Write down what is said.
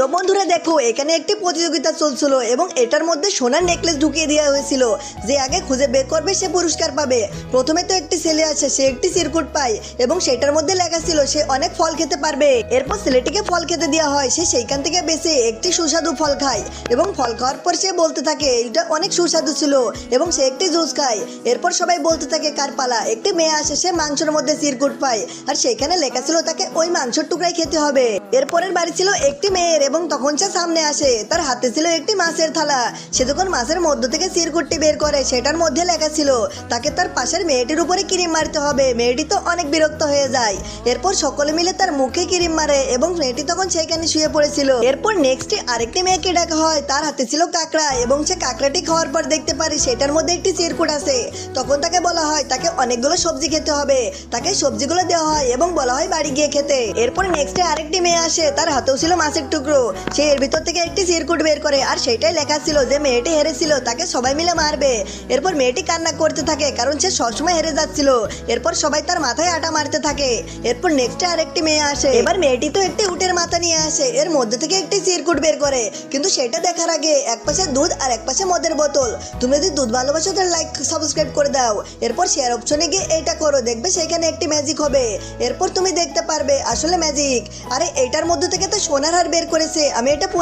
তো বন্ধুরা দেখো, এখানে একটি প্রতিযোগিতা চলছিল এবং এটার মধ্যে সোনার নেকলেস ঢুকিয়ে দেওয়া হয়েছিল। যে আগে খুঁজে বের করবে সে পুরস্কার পাবে। প্রথমে তো একটি ছেলে আছে, সে একটি চিরকুট পায় এবং সেটার মধ্যে লেখা ছিল সে অনেক ফল খেতে পারবে। এরপর ছেলেটিকে ফল খেতে দেওয়া হয়, সে সেইখান থেকে বেছে একটি সুস্বাদু ফল খায় এবং ফল খাওয়ার পর সে বলতে থাকে এটা অনেক সুস্বাদু ছিল এবং সে একটি জুস খায়। এরপর সবাই বলতে থাকে কার পালা। একটি মেয়ে আসে, সে মাংসের মধ্যে চিরকুট পায় আর সেখানে লেখা ছিল তাকে ওই মাংসের টুকরাই খেতে হবে। এরপরের বাড়ি ছিল একটি মেয়ের এবং তখন সে সামনে আসে, তার হাতে ছিল একটি মাছের থালা। সে যখন মাছের মধ্য থেকে চিরকুটটি বের করে সেটার মধ্যে লেখা ছিল তাকে তার পাশের মেয়েটির উপরে ক্রিম মারতে হবে। মেয়েটি তো অনেক বিরক্ত হয়ে যায়। এরপর সকলে মিলে তার মুখে ক্রিম মারে এবং মেয়েটি তখন সেখানে শুয়ে পড়েছিল। এরপর নেক্সট আরেকটি মেয়েকে ডাকা হয়, তার হাতে ছিল কাঁকড়া এবং সে কাঁকড়াটি খাওয়ার পর দেখতে পারে সেটার মধ্যে একটি চিরকুট আছে। তখন তাকে বলা হয় তাকে অনেকগুলো সবজি খেতে হবে। তাকে সবজিগুলো দেওয়া হয় এবং বলা হয় বাড়ি গিয়ে খেতে। এরপর নেক্সট আরেকটি মেয়ে আসে, তার হাতেও ছিল মাছের টুকরো। সে এর ভিতর থেকে একটি চিরকুট বের করে আর সেটাই লেখা ছিল যে মেয়েটি হেরেছিল, তাকে সবাই মিলে মারবে। এরপর মেয়েটি কান্না করতে থাকে কারণ সে সবসময় হেরে যাচ্ছিল। এরপর সবাই তার মাথায় আটা মারতে থাকে। এরপর নেক্সট আরেকটি মেয়ে আসে, এবার মেয়েটি তো একটি উটের মাথা নিয়ে আসে, এর মধ্যে থেকে একটি চিরকুট বের করে। কিন্তু সেটা দেখার আগে এক পাশে দুধ আর এক পাশে মদের বোতল। তুমি যদি দুধ ভালোবাসো তাহলে লাইক সাবস্ক্রাইব করে দাও। এরপর শেয়ার অপশনে গিয়ে এটা করো, দেখবে সেখানে একটি ম্যাজিক হবে। এরপর তুমি দেখতে পারবে আসলে ম্যাজিক। আরে এটার মধ্যে থেকে তো সোনার হার বের করেছে, আমি এটা পরে